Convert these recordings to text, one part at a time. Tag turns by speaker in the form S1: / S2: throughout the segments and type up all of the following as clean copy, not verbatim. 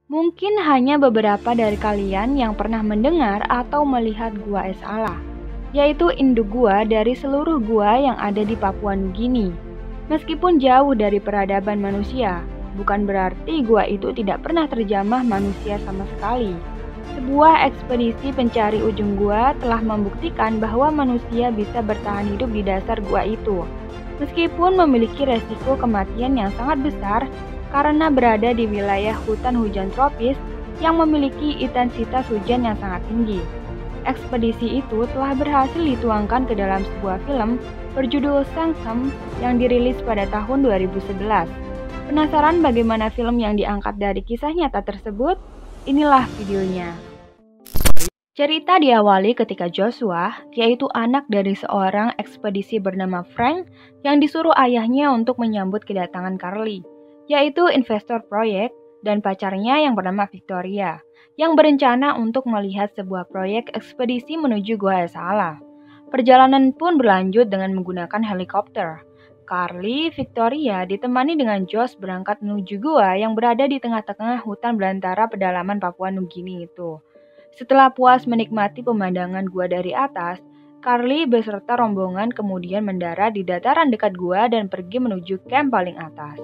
S1: Mungkin hanya beberapa dari kalian yang pernah mendengar atau melihat Gua Es Allah, yaitu induk gua dari seluruh gua yang ada di Papua Nugini. Meskipun jauh dari peradaban manusia, bukan berarti gua itu tidak pernah terjamah manusia sama sekali. Sebuah ekspedisi pencari ujung gua telah membuktikan bahwa manusia bisa bertahan hidup di dasar gua itu, meskipun memiliki resiko kematian yang sangat besar karena berada di wilayah hutan hujan tropis yang memiliki intensitas hujan yang sangat tinggi. Ekspedisi itu telah berhasil dituangkan ke dalam sebuah film berjudul Sanksem yang dirilis pada tahun 2011. Penasaran bagaimana film yang diangkat dari kisah nyata tersebut? Inilah videonya. Cerita diawali ketika Joshua, yaitu anak dari seorang ekspedisi bernama Frank, yang disuruh ayahnya untuk menyambut kedatangan Carly, yaitu investor proyek, dan pacarnya yang bernama Victoria, yang berencana untuk melihat sebuah proyek ekspedisi menuju Gua Es Allah. Perjalanan pun berlanjut dengan menggunakan helikopter. Carly, Victoria ditemani dengan Josh berangkat menuju gua yang berada di tengah-tengah hutan belantara pedalaman Papua Nugini itu. Setelah puas menikmati pemandangan gua dari atas, Carly beserta rombongan kemudian mendarat di dataran dekat gua dan pergi menuju camp paling atas.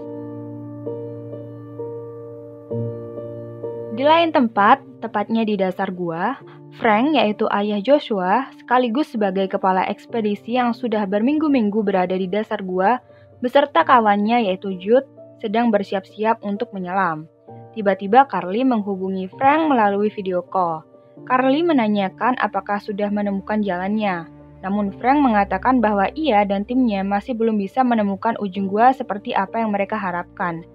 S1: Di lain tempat, tepatnya di dasar gua, Frank, yaitu ayah Joshua, sekaligus sebagai kepala ekspedisi yang sudah berminggu-minggu berada di dasar gua, beserta kawannya yaitu Jude, sedang bersiap-siap untuk menyelam. Tiba-tiba Carly menghubungi Frank melalui video call. Carly menanyakan apakah sudah menemukan jalannya. Namun Frank mengatakan bahwa ia dan timnya masih belum bisa menemukan ujung gua seperti apa yang mereka harapkan.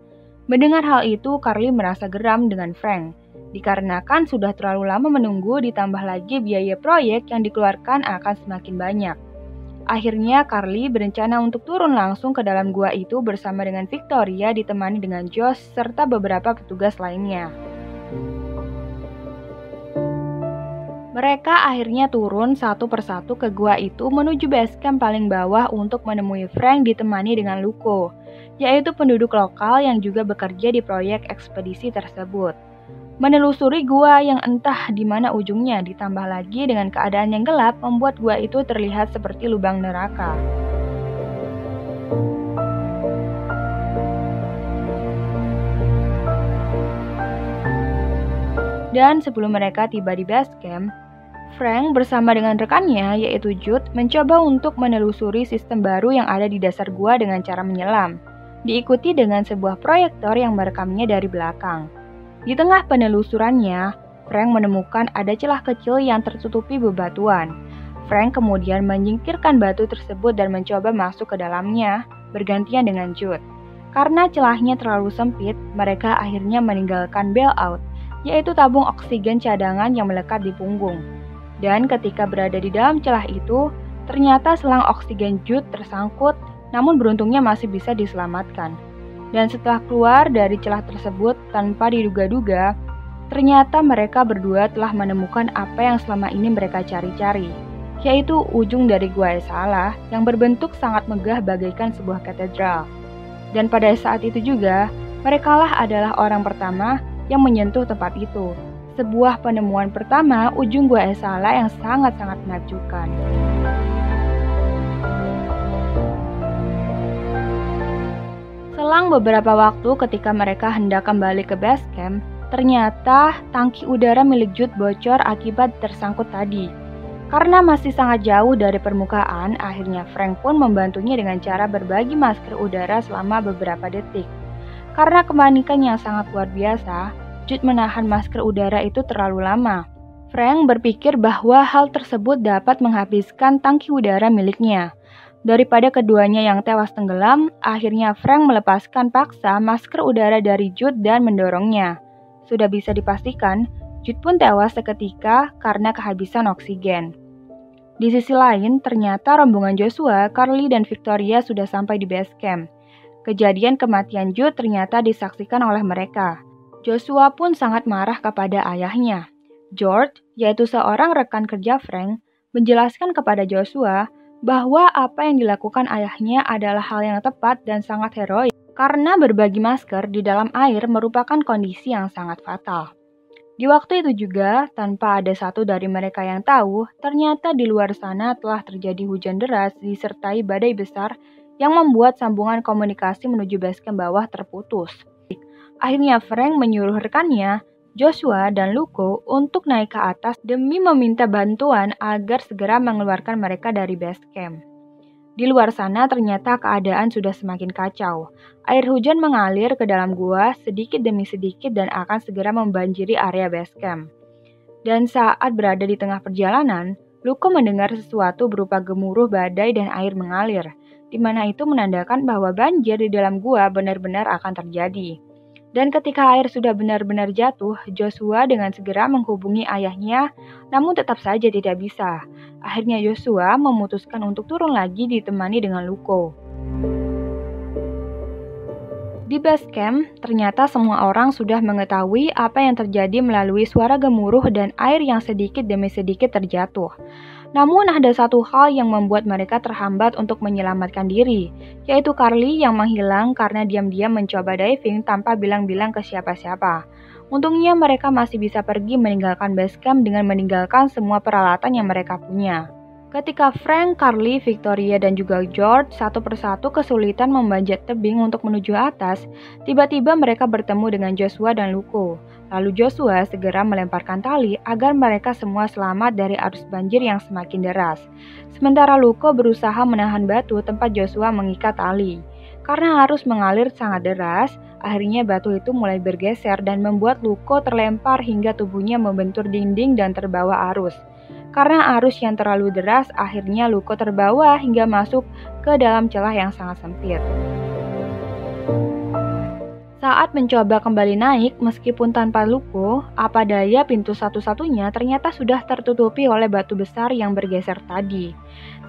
S1: Mendengar hal itu, Carly merasa geram dengan Frank, dikarenakan sudah terlalu lama menunggu ditambah lagi biaya proyek yang dikeluarkan akan semakin banyak. Akhirnya Carly berencana untuk turun langsung ke dalam gua itu bersama dengan Victoria ditemani dengan Josh serta beberapa petugas lainnya. Mereka akhirnya turun satu persatu ke gua itu menuju base camp paling bawah untuk menemui Frank ditemani dengan Luko, yaitu penduduk lokal yang juga bekerja di proyek ekspedisi tersebut. Menelusuri gua yang entah di mana ujungnya ditambah lagi dengan keadaan yang gelap membuat gua itu terlihat seperti lubang neraka. Dan sebelum mereka tiba di base camp, Frank bersama dengan rekannya yaitu Jude mencoba untuk menelusuri sistem baru yang ada di dasar gua dengan cara menyelam, diikuti dengan sebuah proyektor yang merekamnya dari belakang. Di tengah penelusurannya, Frank menemukan ada celah kecil yang tertutupi bebatuan. Frank kemudian menyingkirkan batu tersebut dan mencoba masuk ke dalamnya, bergantian dengan Jude. Karena celahnya terlalu sempit, mereka akhirnya meninggalkan bailout, yaitu tabung oksigen cadangan yang melekat di punggung. Dan ketika berada di dalam celah itu, ternyata selang oksigen Jude tersangkut, namun beruntungnya masih bisa diselamatkan. Dan setelah keluar dari celah tersebut tanpa diduga-duga, ternyata mereka berdua telah menemukan apa yang selama ini mereka cari-cari, yaitu ujung dari Gua Es Allah yang berbentuk sangat megah bagaikan sebuah katedral. Dan pada saat itu juga, merekalah adalah orang pertama yang menyentuh tempat itu. Sebuah penemuan pertama ujung Gua Es Allah yang sangat-sangat menakjubkan. Selang beberapa waktu ketika mereka hendak kembali ke base camp, ternyata tangki udara milik Jude bocor akibat tersangkut tadi. Karena masih sangat jauh dari permukaan, akhirnya Frank pun membantunya dengan cara berbagi masker udara selama beberapa detik. Karena kepanikan yang sangat luar biasa, Jude menahan masker udara itu terlalu lama. Frank berpikir bahwa hal tersebut dapat menghabiskan tangki udara miliknya. Daripada keduanya yang tewas tenggelam, akhirnya Frank melepaskan paksa masker udara dari Jude dan mendorongnya. Sudah bisa dipastikan, Jude pun tewas seketika karena kehabisan oksigen. Di sisi lain, ternyata rombongan Joshua, Carly, dan Victoria sudah sampai di base camp. Kejadian kematian Jude ternyata disaksikan oleh mereka. Joshua pun sangat marah kepada ayahnya. George, yaitu seorang rekan kerja Frank, menjelaskan kepada Joshua bahwa apa yang dilakukan ayahnya adalah hal yang tepat dan sangat heroik Karena berbagi masker di dalam air merupakan kondisi yang sangat fatal. Di waktu itu juga, tanpa ada satu dari mereka yang tahu, ternyata di luar sana telah terjadi hujan deras disertai badai besar yang membuat sambungan komunikasi menuju basecamp bawah terputus. Akhirnya Frank menyuruh rekannya, Joshua dan Luko untuk naik ke atas demi meminta bantuan agar segera mengeluarkan mereka dari basecamp. Di luar sana ternyata keadaan sudah semakin kacau. Air hujan mengalir ke dalam gua sedikit demi sedikit dan akan segera membanjiri area basecamp. Dan saat berada di tengah perjalanan, Luko mendengar sesuatu berupa gemuruh badai dan air mengalir, di mana itu menandakan bahwa banjir di dalam gua benar-benar akan terjadi. Dan ketika air sudah benar-benar jatuh, Joshua dengan segera menghubungi ayahnya, namun tetap saja tidak bisa. Akhirnya Joshua memutuskan untuk turun lagi ditemani dengan Luko. Di basecamp, ternyata semua orang sudah mengetahui apa yang terjadi melalui suara gemuruh dan air yang sedikit demi sedikit terjatuh. Namun ada satu hal yang membuat mereka terhambat untuk menyelamatkan diri, yaitu Carly yang menghilang karena diam-diam mencoba diving tanpa bilang-bilang ke siapa-siapa. Untungnya mereka masih bisa pergi meninggalkan basecamp dengan meninggalkan semua peralatan yang mereka punya. Ketika Frank, Carly, Victoria, dan juga George satu persatu kesulitan memanjat tebing untuk menuju atas, tiba-tiba mereka bertemu dengan Joshua dan Luko. Lalu Joshua segera melemparkan tali agar mereka semua selamat dari arus banjir yang semakin deras. Sementara Luko berusaha menahan batu tempat Joshua mengikat tali. Karena arus mengalir sangat deras, akhirnya batu itu mulai bergeser dan membuat Luko terlempar hingga tubuhnya membentur dinding dan terbawa arus. Karena arus yang terlalu deras, akhirnya Luko terbawa hingga masuk ke dalam celah yang sangat sempit. Saat mencoba kembali naik, meskipun tanpa Luko, apa daya pintu satu-satunya ternyata sudah tertutupi oleh batu besar yang bergeser tadi.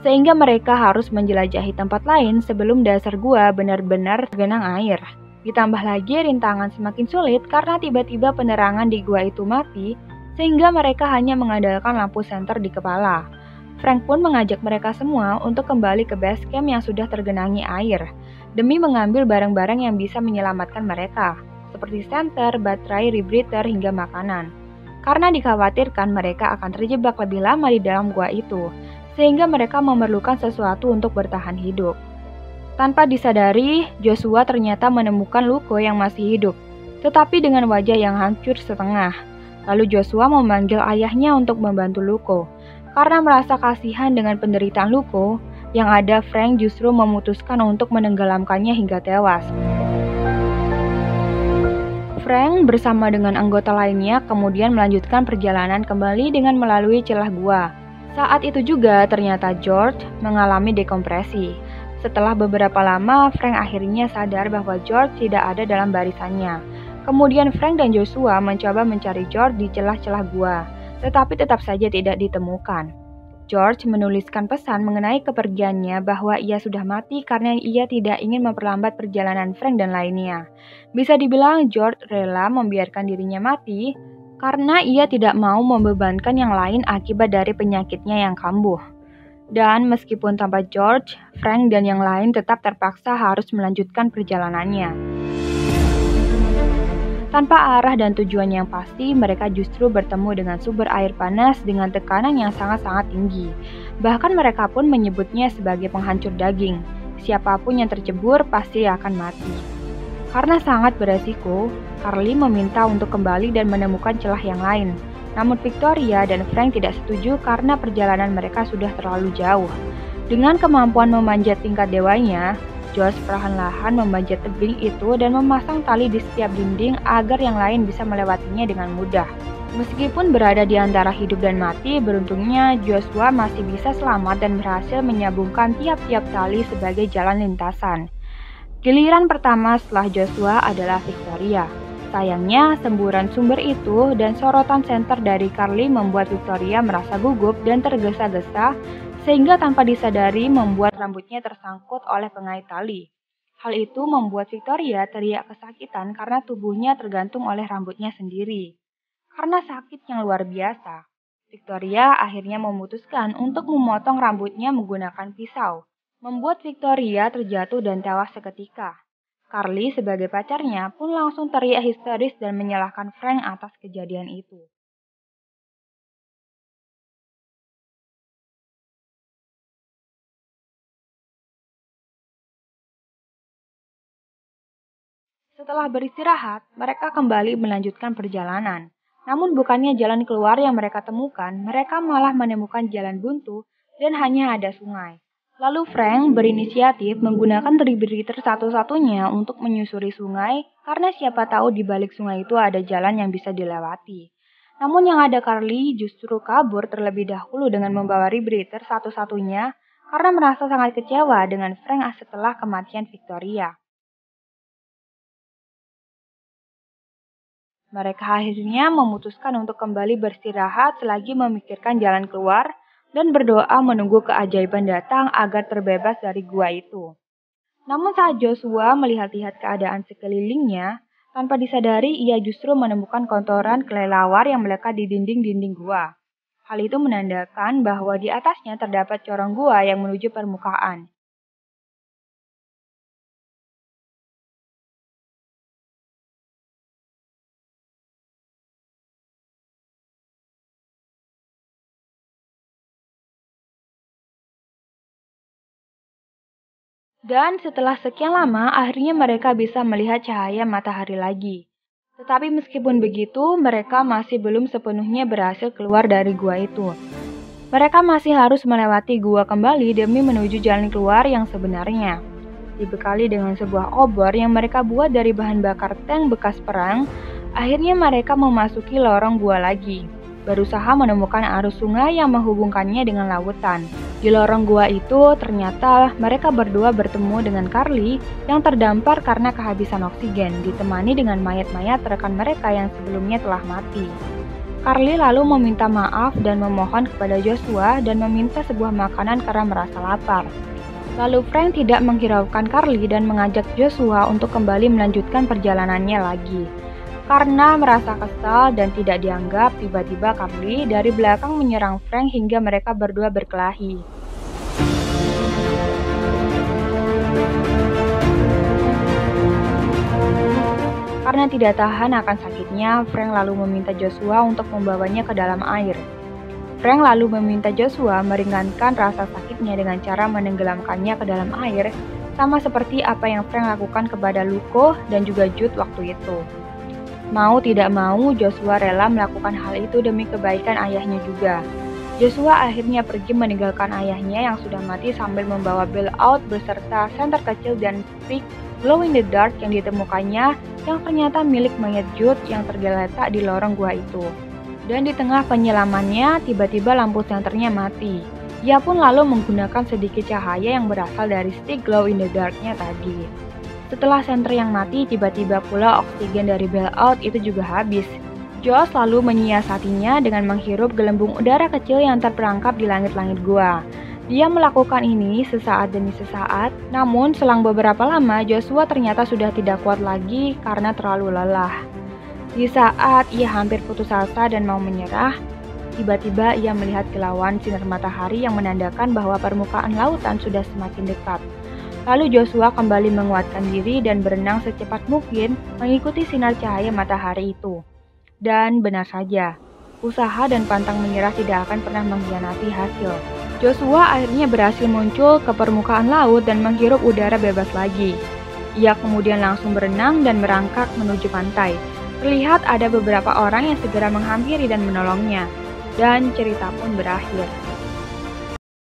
S1: Sehingga mereka harus menjelajahi tempat lain sebelum dasar gua benar-benar tergenang air. Ditambah lagi rintangan semakin sulit karena tiba-tiba penerangan di gua itu mati, sehingga mereka hanya mengandalkan lampu senter di kepala. Frank pun mengajak mereka semua untuk kembali ke basecamp yang sudah tergenangi air, demi mengambil barang-barang yang bisa menyelamatkan mereka, seperti senter, baterai, rebreather, hingga makanan. Karena dikhawatirkan mereka akan terjebak lebih lama di dalam gua itu, sehingga mereka memerlukan sesuatu untuk bertahan hidup. Tanpa disadari, Joshua ternyata menemukan Luko yang masih hidup, tetapi dengan wajah yang hancur setengah. Lalu Joshua memanggil ayahnya untuk membantu Luko. Karena merasa kasihan dengan penderitaan Luko, yang ada Frank justru memutuskan untuk menenggelamkannya hingga tewas. Frank bersama dengan anggota lainnya kemudian melanjutkan perjalanan kembali dengan melalui celah gua. Saat itu juga ternyata George mengalami dekompresi. Setelah beberapa lama, Frank akhirnya sadar bahwa George tidak ada dalam barisannya. Kemudian Frank dan Joshua mencoba mencari George di celah-celah gua, tetapi tetap saja tidak ditemukan. George menuliskan pesan mengenai kepergiannya bahwa ia sudah mati karena ia tidak ingin memperlambat perjalanan Frank dan lainnya. Bisa dibilang George rela membiarkan dirinya mati karena ia tidak mau membebankan yang lain akibat dari penyakitnya yang kambuh. Dan meskipun tanpa George, Frank dan yang lain tetap terpaksa harus melanjutkan perjalanannya. Tanpa arah dan tujuan yang pasti, mereka justru bertemu dengan sumber air panas dengan tekanan yang sangat-sangat tinggi. Bahkan mereka pun menyebutnya sebagai penghancur daging. Siapapun yang tercebur pasti akan mati. Karena sangat beresiko, Carly meminta untuk kembali dan menemukan celah yang lain. Namun Victoria dan Frank tidak setuju karena perjalanan mereka sudah terlalu jauh. Dengan kemampuan memanjat tingkat dewanya, George perlahan-lahan memanjat tebing itu dan memasang tali di setiap dinding agar yang lain bisa melewatinya dengan mudah. Meskipun berada di antara hidup dan mati, beruntungnya Joshua masih bisa selamat dan berhasil menyambungkan tiap-tiap tali sebagai jalan lintasan. Giliran pertama setelah Joshua adalah Victoria. Sayangnya, semburan sumber itu dan sorotan senter dari Carly membuat Victoria merasa gugup dan tergesa-gesa, sehingga tanpa disadari membuat rambutnya tersangkut oleh pengait tali. Hal itu membuat Victoria teriak kesakitan karena tubuhnya tergantung oleh rambutnya sendiri. Karena sakit yang luar biasa, Victoria akhirnya memutuskan untuk memotong rambutnya menggunakan pisau, membuat Victoria terjatuh dan tewas seketika. Carly sebagai pacarnya pun langsung teriak histeris dan menyalahkan Frank atas kejadian itu. Setelah beristirahat, mereka kembali melanjutkan perjalanan. Namun bukannya jalan keluar yang mereka temukan, mereka malah menemukan jalan buntu dan hanya ada sungai. Lalu Frank berinisiatif menggunakan tribriter satu-satunya untuk menyusuri sungai karena siapa tahu di balik sungai itu ada jalan yang bisa dilewati. Namun yang ada Carly justru kabur terlebih dahulu dengan membawa rebreather satu-satunya karena merasa sangat kecewa dengan Frank setelah kematian Victoria. Mereka akhirnya memutuskan untuk kembali beristirahat selagi memikirkan jalan keluar dan berdoa menunggu keajaiban datang agar terbebas dari gua itu. Namun saat Joshua melihat-lihat keadaan sekelilingnya, tanpa disadari ia justru menemukan kotoran kelelawar yang melekat di dinding-dinding gua. Hal itu menandakan bahwa di atasnya terdapat corong gua yang menuju permukaan. Dan setelah sekian lama, akhirnya mereka bisa melihat cahaya matahari lagi. Tetapi meskipun begitu, mereka masih belum sepenuhnya berhasil keluar dari gua itu. Mereka masih harus melewati gua kembali demi menuju jalan keluar yang sebenarnya. Dibekali dengan sebuah obor yang mereka buat dari bahan bakar tank bekas perang, akhirnya mereka memasuki lorong gua lagi, berusaha menemukan arus sungai yang menghubungkannya dengan lautan. Di lorong gua itu, ternyata mereka berdua bertemu dengan Carly yang terdampar karena kehabisan oksigen, ditemani dengan mayat-mayat rekan mereka yang sebelumnya telah mati. Carly lalu meminta maaf dan memohon kepada Joshua dan meminta sebuah makanan karena merasa lapar. Lalu Frank tidak menghiraukan Carly dan mengajak Joshua untuk kembali melanjutkan perjalanannya lagi. Karena merasa kesal dan tidak dianggap, tiba-tiba Carly dari belakang menyerang Frank hingga mereka berdua berkelahi. Karena tidak tahan akan sakitnya, Frank lalu meminta Joshua untuk membawanya ke dalam air. Frank lalu meminta Joshua meringankan rasa sakitnya dengan cara menenggelamkannya ke dalam air, sama seperti apa yang Frank lakukan kepada Luko dan juga Jude waktu itu. Mau tidak mau, Joshua rela melakukan hal itu demi kebaikan ayahnya juga. Joshua akhirnya pergi meninggalkan ayahnya yang sudah mati sambil membawa bailout beserta senter kecil dan stick glow in the dark yang ditemukannya yang ternyata milik mayat Jude yang tergeletak di lorong gua itu. Dan di tengah penyelamannya, tiba-tiba lampu senternya mati. Ia pun lalu menggunakan sedikit cahaya yang berasal dari stick glow in the darknya tadi. Setelah senter yang mati, tiba-tiba pula oksigen dari bailout itu juga habis. Josh lalu menyiasatinya dengan menghirup gelembung udara kecil yang terperangkap di langit-langit gua. Dia melakukan ini sesaat demi sesaat, namun selang beberapa lama Joshua ternyata sudah tidak kuat lagi karena terlalu lelah. Di saat ia hampir putus asa dan mau menyerah, tiba-tiba ia melihat kilauan sinar matahari yang menandakan bahwa permukaan lautan sudah semakin dekat. Lalu Joshua kembali menguatkan diri dan berenang secepat mungkin mengikuti sinar cahaya matahari itu. Dan benar saja, usaha dan pantang menyerah tidak akan pernah mengkhianati hasil. Joshua akhirnya berhasil muncul ke permukaan laut dan menghirup udara bebas lagi. Ia kemudian langsung berenang dan merangkak menuju pantai. Terlihat ada beberapa orang yang segera menghampiri dan menolongnya. Dan cerita pun berakhir.